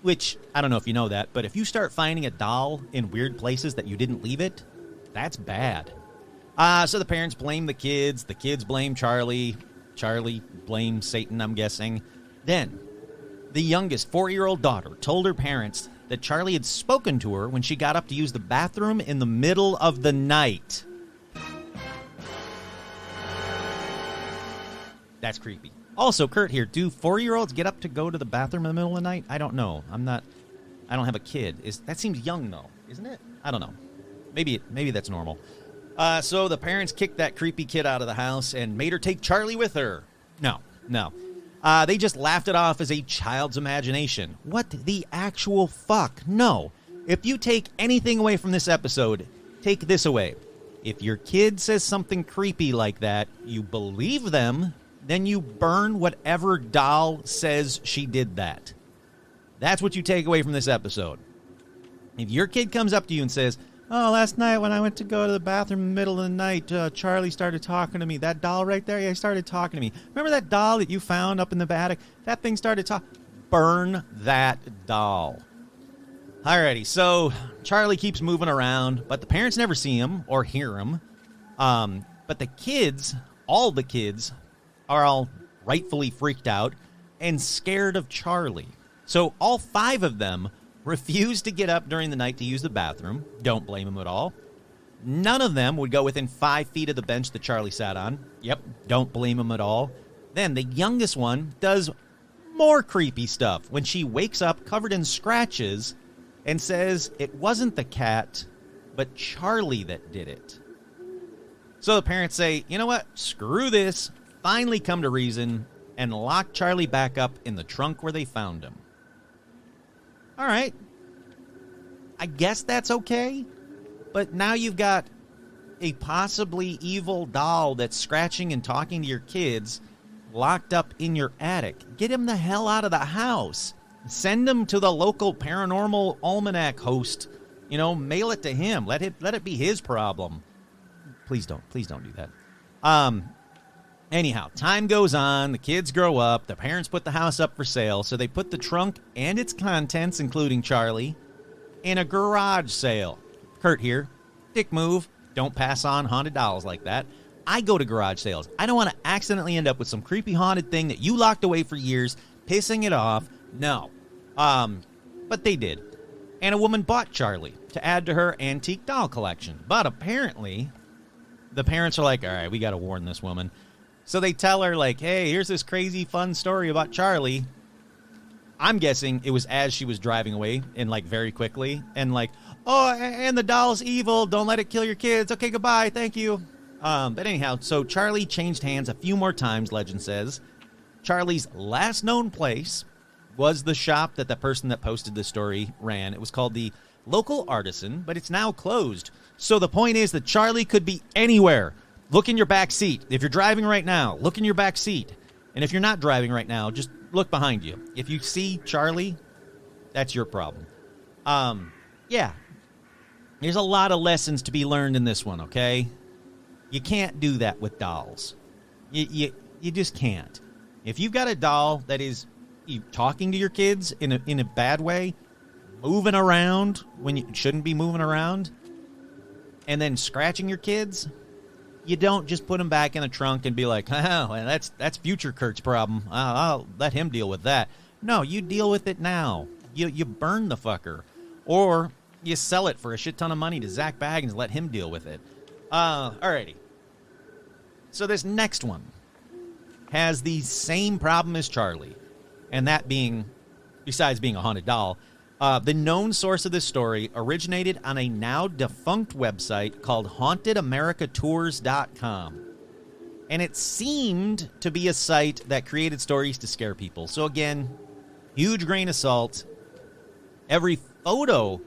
Which, I don't know if you know that, but if you start finding a doll in weird places that you didn't leave it, that's bad. So the parents blame the kids blame Charlie blames Satan, I'm guessing. Then, the youngest 4-year-old daughter told her parents that Charlie had spoken to her when she got up to use the bathroom in the middle of the night. That's creepy. Also, Kurt here, do 4-year-olds get up to go to the bathroom in the middle of the night? I don't know. I don't have a kid. That seems young, though, isn't it? I don't know. Maybe that's normal. So the parents kicked that creepy kid out of the house and made her take Charlie with her. No. They just laughed it off as a child's imagination. What the actual fuck? No. If you take anything away from this episode, take this away. If your kid says something creepy like that, you believe them, then you burn whatever doll says she did that. That's what you take away from this episode. If your kid comes up to you and says, oh, last night when I went to go to the bathroom in the middle of the night, Charlie started talking to me. That doll right there, yeah, he started talking to me. Remember that doll that you found up in the attic? That thing started talking. Burn that doll. Alrighty, so Charlie keeps moving around, but the parents never see him or hear him. But the kids, all the kids, are all rightfully freaked out and scared of Charlie. So all 5 of them refuse to get up during the night to use the bathroom. Don't blame them at all. None of them would go within 5 feet of the bench that Charlie sat on. Yep, don't blame them at all. Then the youngest one does more creepy stuff when she wakes up covered in scratches and says it wasn't the cat, but Charlie that did it. So the parents say, you know what, screw this, finally come to reason, and lock Charlie back up in the trunk where they found him. All right. I guess that's okay. But now you've got a possibly evil doll that's scratching and talking to your kids locked up in your attic. Get him the hell out of the house. Send him to the local paranormal almanac host. You know, mail it to him. Let it be his problem. Please don't do that. Anyhow, time goes on, the kids grow up, the parents put the house up for sale, so they put the trunk and its contents, including Charlie, in a garage sale. Kurt here. Dick move. Don't pass on haunted dolls like that. I go to garage sales. I don't want to accidentally end up with some creepy haunted thing that you locked away for years, pissing it off. No. But they did. And a woman bought Charlie to add to her antique doll collection. But apparently, the parents are like, all right, we got to warn this woman. So they tell her, like, hey, here's this crazy fun story about Charlie. I'm guessing it was as she was driving away and, like, very quickly. And, like, oh, and the doll's evil. Don't let it kill your kids. Okay, goodbye. Thank you. But anyhow, so Charlie changed hands a few more times, legend says. Charlie's last known place was the shop that the person that posted this story ran. It was called the Local Artisan, but it's now closed. So the point is that Charlie could be anywhere. Look in your back seat. If you're driving right now, look in your back seat. And if you're not driving right now, just look behind you. If you see Charlie, that's your problem. Yeah. There's a lot of lessons to be learned in this one, okay? You can't do that with dolls. You just can't. If you've got a doll that is talking to your kids in a bad way, moving around when you shouldn't be moving around, and then scratching your kids, you don't just put them back in a trunk and be like, oh, that's future Kurt's problem. I'll let him deal with that. No, you deal with it now. You burn the fucker. Or you sell it for a shit ton of money to Zach Baggins and let him deal with it. Alrighty. So this next one has the same problem as Charlie. And that being, besides being a haunted doll, the known source of this story originated on a now defunct website called HauntedAmericaTours.com. And it seemed to be a site that created stories to scare people. So again, huge grain of salt. Every photo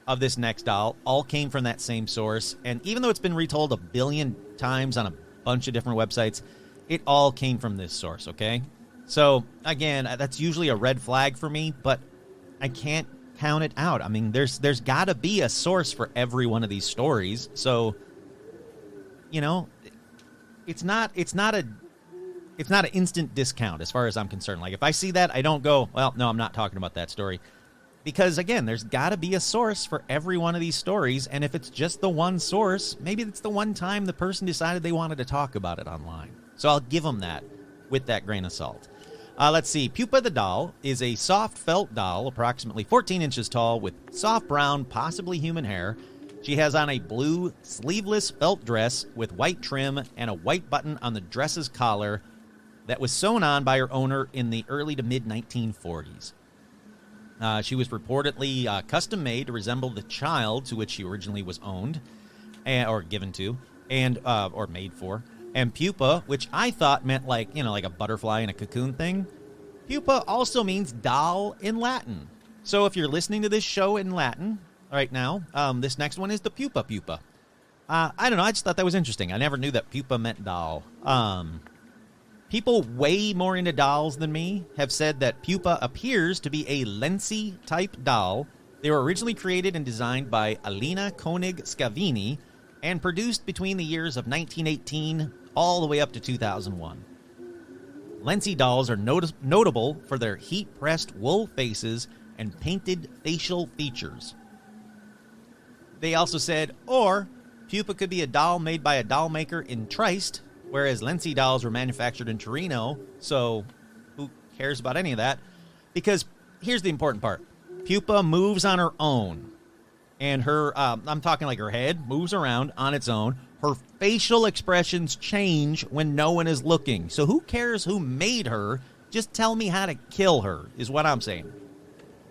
of this next doll all came from that same source. And even though it's been retold 1 billion times on a bunch of different websites, it all came from this source, okay? So, again, that's usually a red flag for me, but I can't count it out. I mean, there's got to be a source for every one of these stories. So, you know, it's not an instant discount as far as I'm concerned. Like, if I see that, I don't go, well, no, I'm not talking about that story. Because, again, there's got to be a source for every one of these stories. And if it's just the one source, maybe it's the one time the person decided they wanted to talk about it online. So I'll give them that with that grain of salt. Let's see. Pupa the doll is a soft felt doll, approximately 14 inches tall, with soft brown, possibly human hair. She has on a blue sleeveless felt dress with white trim and a white button on the dress's collar that was sewn on by her owner in the early to mid-1940s. She was reportedly custom-made to resemble the child to which she originally was owned, or given to, and or made for. And pupa, which I thought meant like, like a butterfly in a cocoon thing, pupa also means doll in Latin. So if you're listening to this show in Latin right now, this next one is the pupa. I don't know. I just thought that was interesting. I never knew that pupa meant doll. People way more into dolls than me have said that pupa appears to be a Lenzi-type doll. They were originally created and designed by Alina Koenig Scavini and produced between the years of 1918 all the way up to 2001. Lenzi dolls are notable for their heat-pressed wool faces and painted facial features. They also said, or pupa could be a doll made by a doll maker in Trieste, whereas Lenzi dolls were manufactured in Torino, so who cares about any of that? Because here's the important part. Pupa moves on her own, and her, I'm talking like her head, moves around on its own. Her facial expressions change when no one is looking. So who cares who made her? Just tell me how to kill her, is what I'm saying.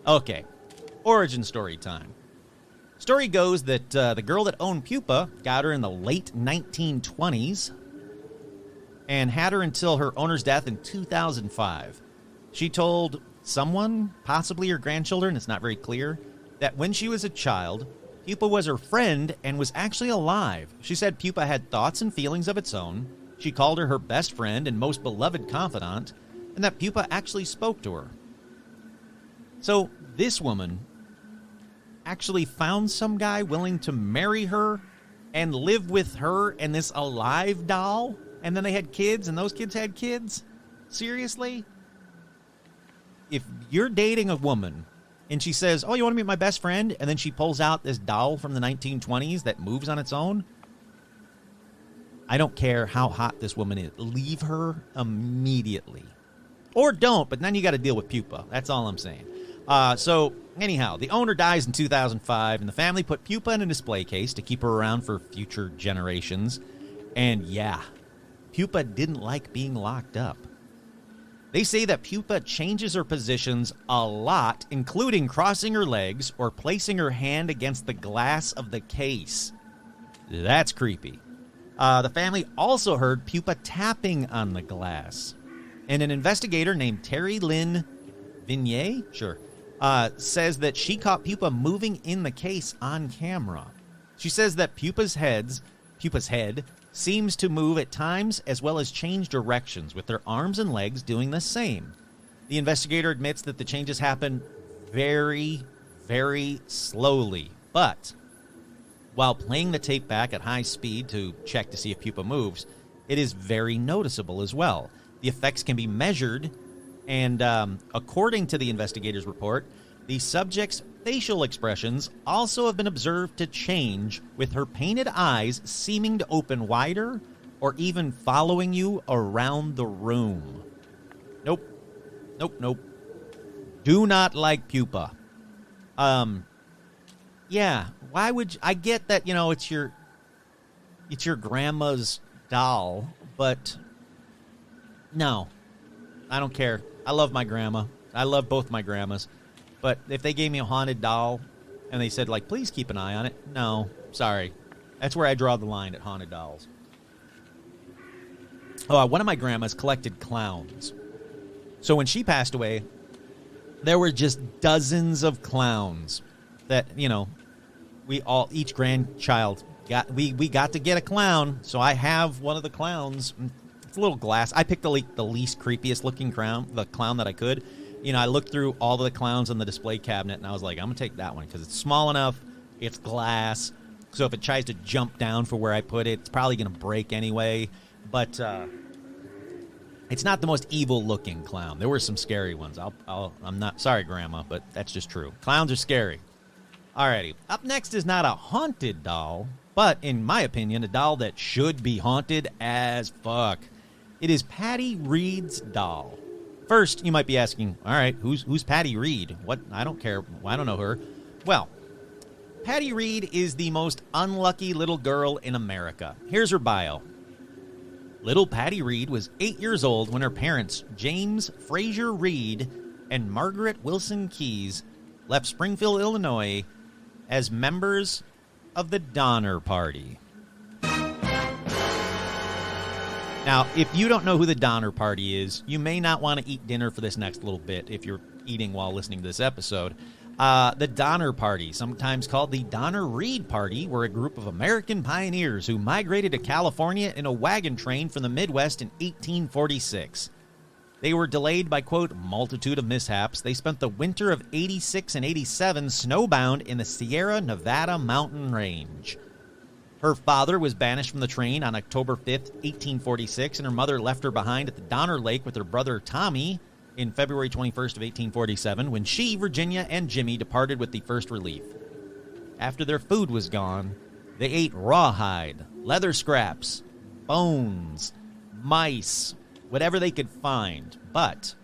Okay, origin story time. Story goes that the girl that owned pupa got her in the late 1920s and had her until her owner's death in 2005. She told someone, possibly her grandchildren, it's not very clear, that when she was a child, pupa was her friend and was actually alive. She said pupa had thoughts and feelings of its own. She called her best friend and most beloved confidant, and that pupa actually spoke to her. So this woman actually found some guy willing to marry her and live with her and this alive doll, and then they had kids, and those kids had kids? Seriously? If you're dating a woman and she says, oh, you want to meet my best friend? And then she pulls out this doll from the 1920s that moves on its own. I don't care how hot this woman is. Leave her immediately. Or don't, but then you got to deal with pupa. That's all I'm saying. So, anyhow, the owner dies in 2005, and the family put pupa in a display case to keep her around for future generations. And yeah, pupa didn't like being locked up. They say that pupa changes her positions a lot, including crossing her legs or placing her hand against the glass of the case. That's creepy. The family also heard pupa tapping on the glass. And an investigator named Terry Lynn Vignier, says that she caught pupa moving in the case on camera. She says that pupa's head seems to move at times as well as change directions, with their arms and legs doing the same. The investigator admits that the changes happen very, very slowly, but while playing the tape back at high speed to check to see if pupa moves, it is very noticeable as well. The effects can be measured, and according to the investigator's report, the subject's facial expressions also have been observed to change, with her painted eyes seeming to open wider or even following you around the room. Nope. Do not like pupa. Yeah, why would I get that, it's your grandma's doll, but no. I don't care. I love my grandma. I love both my grandmas. But if they gave me a haunted doll and they said, please keep an eye on it, no, sorry. That's where I draw the line at haunted dolls. Oh, one of my grandmas collected clowns. So when she passed away, there were just dozens of clowns that, each grandchild we got to get a clown. So I have one of the clowns. It's a little glass. I picked the least creepiest looking the clown that I could. I looked through all the clowns on the display cabinet, and I was like, I'm going to take that one because it's small enough, it's glass, so if it tries to jump down for where I put it, it's probably going to break anyway. But it's not the most evil-looking clown. There were some scary ones. I'm not sorry, Grandma, but that's just true. Clowns are scary. Alrighty, up next is not a haunted doll, but in my opinion, a doll that should be haunted as fuck. It is Patty Reed's doll. First, you might be asking, all right, who's Patty Reed? What? I don't care. I don't know her. Well, Patty Reed is the most unlucky little girl in America. Here's her bio. Little Patty Reed was 8 years old when her parents, James Frazier Reed and Margaret Wilson Keyes, left Springfield, Illinois, as members of the Donner Party. Now, if you don't know who the Donner Party is, you may not want to eat dinner for this next little bit if you're eating while listening to this episode. The Donner Party, sometimes called the Donner Reed Party, were a group of American pioneers who migrated to California in a wagon train from the Midwest in 1846. They were delayed by, quote, multitude of mishaps. They spent the winter of 86 and 87 snowbound in the Sierra Nevada mountain range. Her father was banished from the train on October 5th, 1846, and her mother left her behind at the Donner Lake with her brother Tommy in February 21st of 1847, when she, Virginia, and Jimmy departed with the First Relief. After their food was gone, they ate rawhide, leather scraps, bones, mice, whatever they could find. But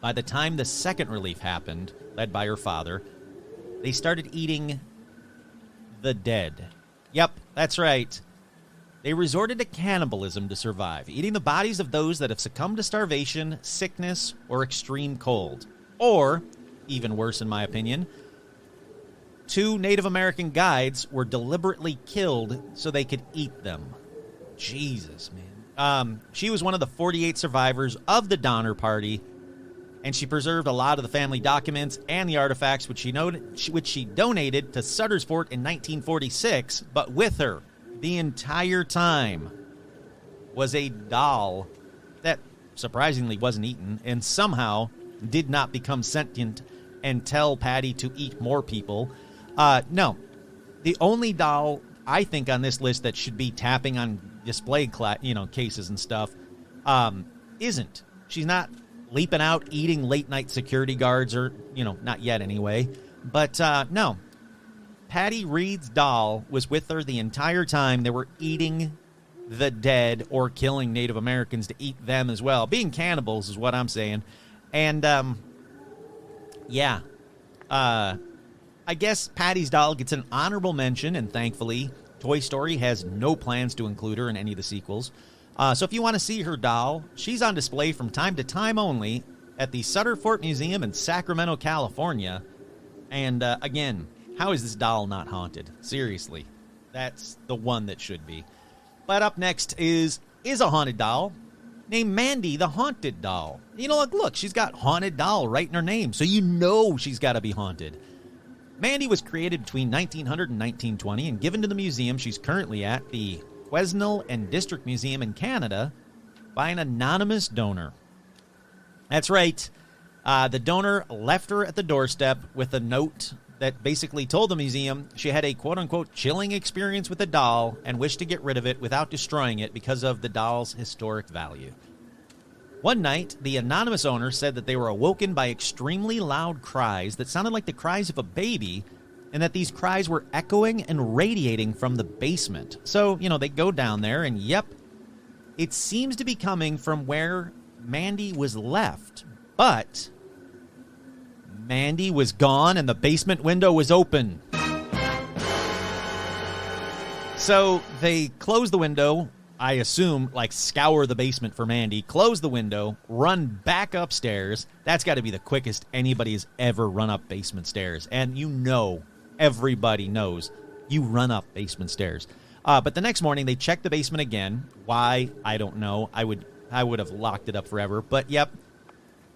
by the time the Second Relief happened, led by her father, they started eating the dead. Yep, that's right. They resorted to cannibalism to survive, eating the bodies of those that have succumbed to starvation, sickness, or extreme cold. Or, even worse in my opinion, 2 Native American guides were deliberately killed so they could eat them. Jesus, man. She was one of the 48 survivors of the Donner Party, and she preserved a lot of the family documents and the artifacts which she donated to Sutter's Fort in 1946, but with her the entire time was a doll that surprisingly wasn't eaten and somehow did not become sentient and tell Patty to eat more people. No, the only doll I think on this list that should be tapping on display cases and stuff isn't. She's not leaping out, eating late-night security guards, or, not yet anyway. But, no. Patty Reed's doll was with her the entire time. They were eating the dead or killing Native Americans to eat them as well. Being cannibals is what I'm saying. And, yeah. I guess Patty's doll gets an honorable mention, and thankfully, Toy Story has no plans to include her in any of the sequels. So if you want to see her doll, she's on display from time to time only at the Sutter Fort Museum in Sacramento, California. And again, how is this doll not haunted? Seriously, that's the one that should be. But up next is a haunted doll named Mandy the Haunted Doll. Look, she's got haunted doll right in her name, so you know she's got to be haunted. Mandy was created between 1900 and 1920 and given to the museum she's currently at, the Quesnel and District Museum in Canada, by an anonymous donor. That's right. The donor left her at the doorstep with a note that basically told the museum she had a quote-unquote chilling experience with the doll and wished to get rid of it without destroying it because of the doll's historic value. One night, the anonymous owner said that they were awoken by extremely loud cries that sounded like the cries of a baby, and that these cries were echoing and radiating from the basement. So, they go down there, and yep, it seems to be coming from where Mandy was left. But Mandy was gone, and the basement window was open. So they close the window, I assume, scour the basement for Mandy, close the window, run back upstairs. That's got to be the quickest anybody has ever run up basement stairs. And everybody knows you run up basement stairs. But the next morning, they check the basement again. Why? I don't know. I would have locked it up forever. But, yep,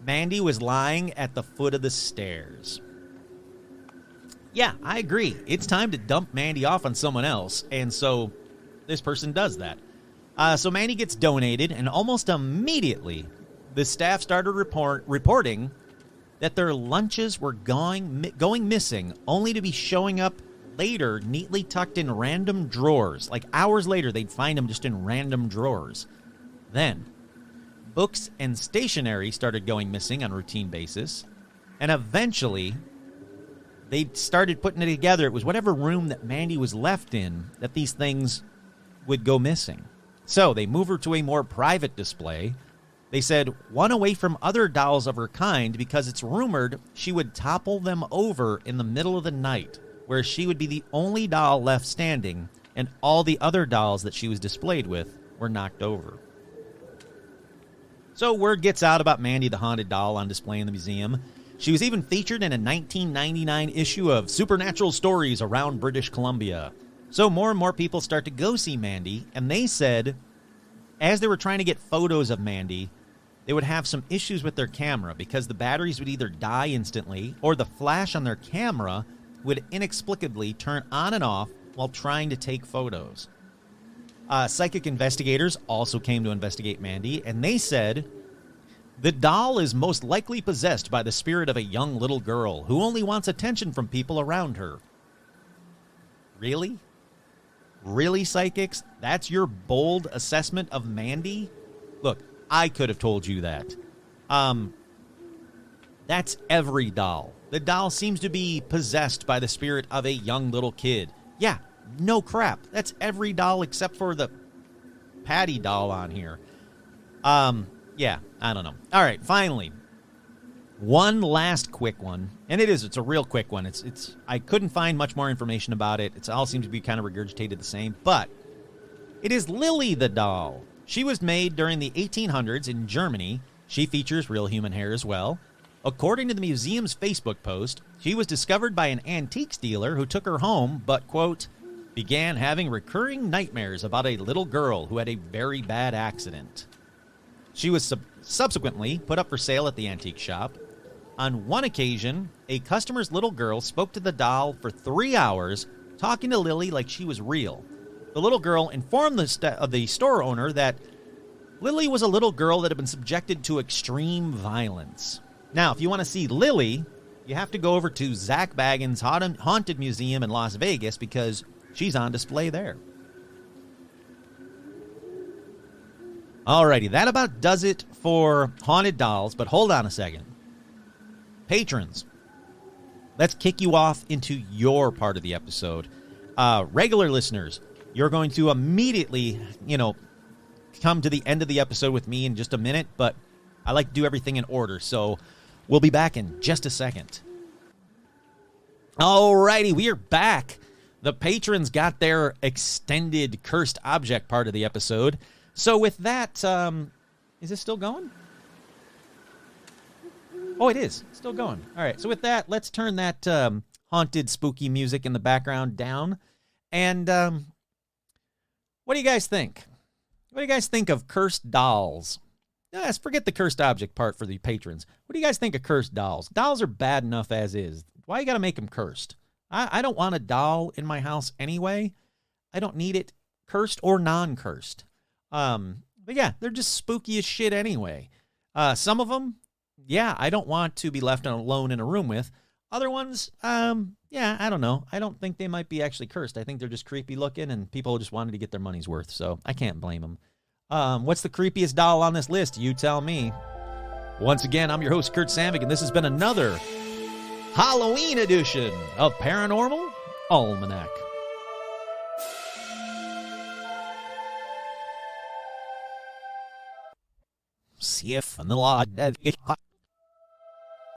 Mandy was lying at the foot of the stairs. Yeah, I agree. It's time to dump Mandy off on someone else. And so this person does that. So Mandy gets donated, and almost immediately, the staff started reporting that their lunches were going missing, only to be showing up later neatly tucked in random drawers. Hours later, they'd find them just in random drawers. Then, books and stationery started going missing on a routine basis, and eventually, they started putting it together. It was whatever room that Mandy was left in that these things would go missing. So they move her to a more private display. They said, one away from other dolls of her kind, because it's rumored she would topple them over in the middle of the night, where she would be the only doll left standing, and all the other dolls that she was displayed with were knocked over. So word gets out about Mandy the Haunted Doll on display in the museum. She was even featured in a 1999 issue of Supernatural Stories around British Columbia. So more and more people start to go see Mandy, and they said as they were trying to get photos of Mandy, they would have some issues with their camera because the batteries would either die instantly or the flash on their camera would inexplicably turn on and off while trying to take photos. Psychic investigators also came to investigate Mandy, and they said, the doll is most likely possessed by the spirit of a young little girl who only wants attention from people around her. Really? Really, psychics? That's your bold assessment of Mandy? Look, I could have told you that. That's every doll. The doll seems to be possessed by the spirit of a young little kid. Yeah, no crap. That's every doll except for the Patty doll on here. Yeah, I don't know. All right, finally. One last quick one, and it's a real quick one. It's I couldn't find much more information about it. It all seems to be kind of regurgitated the same, but it is Lily the doll. She was made during the 1800s in Germany. She features real human hair as well. According to the museum's Facebook post, she was discovered by an antiques dealer who took her home, but, quote, began having recurring nightmares about a little girl who had a very bad accident. She was subsequently put up for sale at the antique shop. On one occasion, a customer's little girl spoke to the doll for 3 hours, talking to Lily like she was real. The little girl informed the store owner that Lily was a little girl that had been subjected to extreme violence. Now, if you want to see Lily, you have to go over to Zach Baggins' Haunted Museum in Las Vegas because she's on display there. Alrighty, that about does it for haunted dolls, but hold on a second. Patrons, let's kick you off into your part of the episode. Regular listeners, you're going to immediately, come to the end of the episode with me in just a minute, but I like to do everything in order, so we'll be back in just a second. Alrighty, we are back. The patrons got their extended cursed object part of the episode. So with that, is this still going? Oh, it is. It's still going. All right, so with that, let's turn that haunted, spooky music in the background down. And what do you guys think? What do you guys think of cursed dolls? Yes, forget the cursed object part for the patrons. What do you guys think of cursed dolls? Dolls are bad enough as is. Why you got to make them cursed? I don't want a doll in my house anyway. I don't need it cursed or non-cursed. But yeah, they're just spooky as shit anyway. Some of them, yeah, I don't want to be left alone in a room with. Other ones, yeah, I don't know. I don't think they might be actually cursed. I think they're just creepy looking and people just wanted to get their money's worth. So I can't blame them. What's the creepiest doll on this list? You tell me. Once again, I'm your host, Kurt Sandvik, and this has been another Halloween edition of Paranormal Almanac. See if and the law